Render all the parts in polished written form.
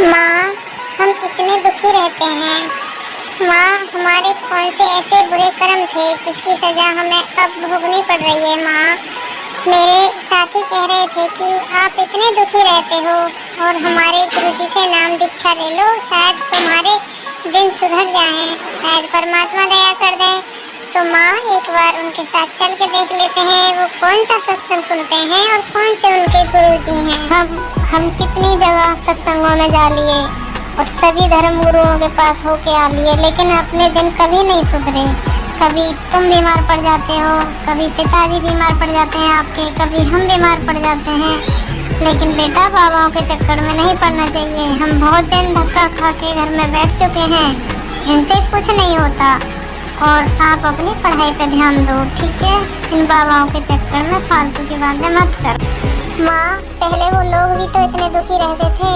माँ, हम इतने दुखी रहते हैं। माँ, हमारे कौन से ऐसे बुरे कर्म थे जिसकी सजा हमें अब भोगनी पड़ रही है। माँ, मेरे साथी कह रहे थे कि आप इतने दुखी रहते हो और हमारे गुरुजी से नाम दीक्षा ले लो, शायद तुम्हारे दिन सुधर जाएं, शायद परमात्मा दया कर दे। तो माँ, एक बार उनके साथ चल के देख लेते हैं वो कौन सा सत्संग सुनते हैं और कौन से उनके गुरुजी हैं। हम कितनी जगह सत्संगों में जा लिए और सभी धर्म गुरुओं के पास होके आ लिए, लेकिन अपने दिन कभी नहीं सुधरे। कभी तुम बीमार पड़ जाते हो, कभी पिताजी बीमार पड़ जाते हैं आपके, कभी हम बीमार पड़ जाते हैं। लेकिन बेटा, बाबाओं के चक्कर में नहीं पड़ना चाहिए। हम बहुत दिन धक्का खा के घर में बैठ चुके हैं, इनसे कुछ नहीं होता। और आप अपनी पढ़ाई पे ध्यान दो, ठीक है? इन बाबाओं के चक्कर में फालतू की बातें मत करो। माँ, पहले वो लोग भी तो इतने दुखी रहते थे,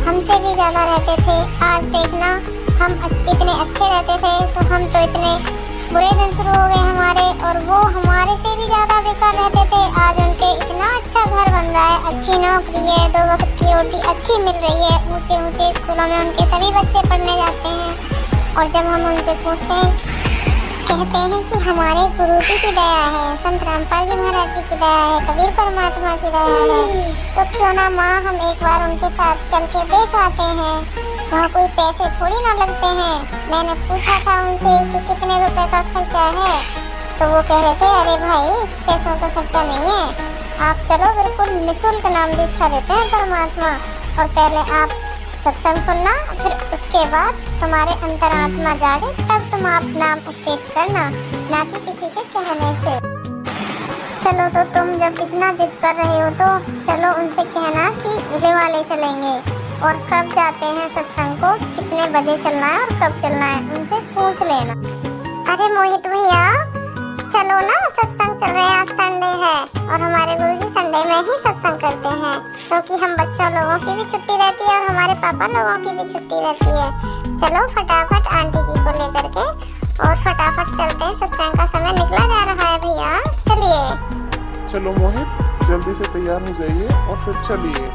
हमसे भी ज़्यादा रहते थे। आज देखना, हम इतने अच्छे रहते थे तो हम तो इतने बुरे दिन शुरू हो गए हमारे, और वो हमारे से भी ज़्यादा बेकार रहते थे। आज उनके इतना अच्छा घर बन रहा है, अच्छी नौकरी है, 2 वक्त की रोटी अच्छी मिल रही है, ऊंचे ऊंचे स्कूलों में उनके सभी बच्चे पढ़ने जाते हैं। और जब हम उनसे पूछते हैं, कहते हैं कि हमारे गुरुजी की दया है, संत रामपाल जी महाराज जी की दया है, कबीर परमात्मा की दया है। तो क्यों ना माँ, हम एक बार उनके साथ चल के देख आते हैं। वहाँ कोई पैसे थोड़ी ना लगते हैं। मैंने पूछा था उनसे कि कितने रुपए का खर्चा है, तो वो कह रहे थे, अरे भाई, पैसों का खर्चा नहीं है, आप चलो, बिल्कुल निःशुल्क नाम दीक्षा देते हैं परमात्मा। और पहले आप सत्संग सुनना, फिर उसके बाद तुम्हारे अंतरात्मा जागे, तब तुम आप नाम उपदेश करना, ना कि किसी के कहने से। चलो, तो तुम जब इतना जिद कर रहे हो तो चलो उनसे कहना कि विले वाले चलेंगे। और कब जाते हैं सत्संग को, कितने बजे चलना है और कब चलना है, उनसे पूछ लेना। अरे मोहित भैया, चलो ना, सत्संग चल रहे हैं, आज संडे है और हमारे गुरुजी संडे में ही सत्संग करते हैं, क्योंकि हम बच्चों लोगों की भी छुट्टी रहती है और हमारे पापा लोगों की भी छुट्टी रहती है। चलो फटाफट आंटी जी को लेकर के और फटाफट चलते हैं, सत्संग का समय निकला जा रहा है भैया, चलिए। चलो मोहित, जल्दी से तैयार हो जाइए और फिर चलिए।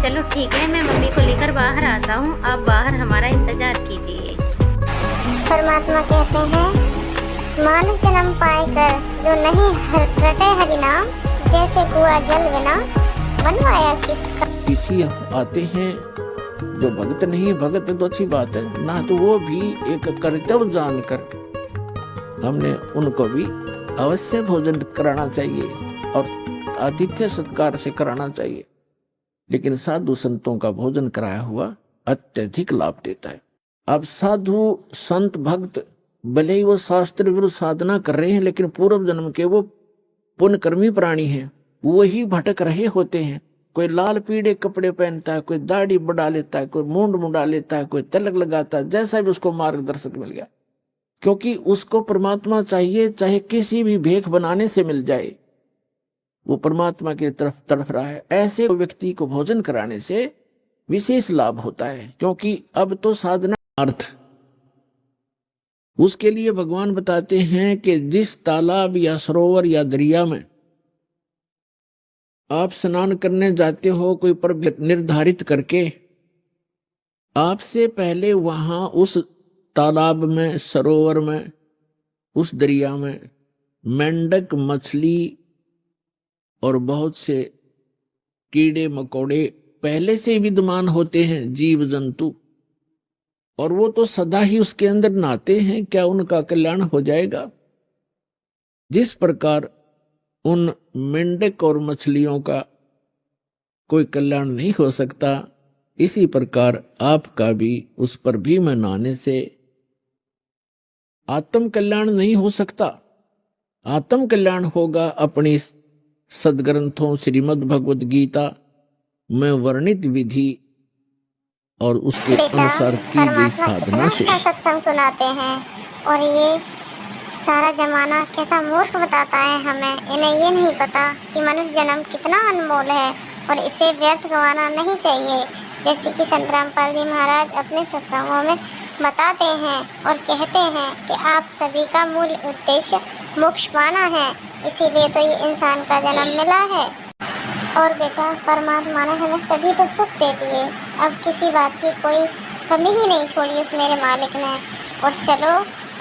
चलो ठीक है, मैं मम्मी को लेकर बाहर आता हूँ, आप बाहर हमारा इंतजार कीजिए। परमात्मा कहते हैं, मानव जन्म पाकर जो नहीं रटे हरि नाम, जैसे कुआं जल बिना बनवाया किसका। किसी आते हैं जो भगत नहीं, भगत तो अच्छी बात है ना, तो वो भी एक कर्तव्य जानकर हमने उनको भी अवश्य भोजन कराना चाहिए और आतिथ्य सत्कार से कराना चाहिए। लेकिन साधु संतों का भोजन कराया हुआ अत्यधिक लाभ देता है। अब साधु संत भक्त भले ही वो शास्त्र विरुद्ध साधना कर रहे हैं, लेकिन पूर्व जन्म के वो पुण्यकर्मी प्राणी हैं, वही भटक रहे होते हैं। कोई लाल पीले कपड़े पहनता है, कोई दाढ़ी बढ़ा लेता है, कोई मूंड मुंडा लेता है, कोई तिलक लगाता है, जैसा भी उसको मार्गदर्शक मिल गया, क्योंकि उसको परमात्मा चाहिए, चाहे किसी भी भेख बनाने से मिल जाए, वो परमात्मा की तरफ तड़फ रहा है। ऐसे व्यक्ति को भोजन कराने से विशेष लाभ होता है, क्योंकि अब तो साधना अर्थ उसके लिए भगवान बताते हैं कि जिस तालाब या सरोवर या दरिया में आप स्नान करने जाते हो, कोई पर निर्धारित करके, आपसे पहले वहां उस तालाब में, सरोवर में, उस दरिया में मेंढक, मछली और बहुत से कीड़े मकोड़े पहले से विद्यमान होते हैं, जीव जंतु, और वो तो सदा ही उसके अंदर नहाते हैं। क्या उनका कल्याण हो जाएगा? जिस प्रकार उन मेंढक और मछलियों का कोई कल्याण नहीं हो सकता, इसी प्रकार आपका भी उस पर भी में नहाने से आत्म कल्याण नहीं हो सकता। आत्म कल्याण होगा अपनी सदग्रंथों श्रीमद् भगवद गीता में वर्णित विधि और उसके अनुसार की गई साधना से। सत्संग सुनाते हैं और ये सारा जमाना कैसा मूर्ख बताता है हमें। इन्हें ये नहीं पता कि मनुष्य जन्म कितना अनमोल है और इसे व्यर्थ गंवाना नहीं चाहिए। जैसे कि संत रामपाल जी महाराज अपने सत्संगों में बताते हैं और कहते हैं कि आप सभी का मूल उद्देश्य मोक्ष पाना है, इसीलिए तो ये इंसान का जन्म मिला है। और बेटा परमात्मा ने हमें सभी तो सुख दे दिए, अब किसी बात की कोई कमी ही नहीं छोड़ी उस मेरे मालिक ने। और चलो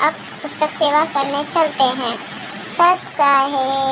अब पुस्तक सेवा करने चलते हैं। सत है।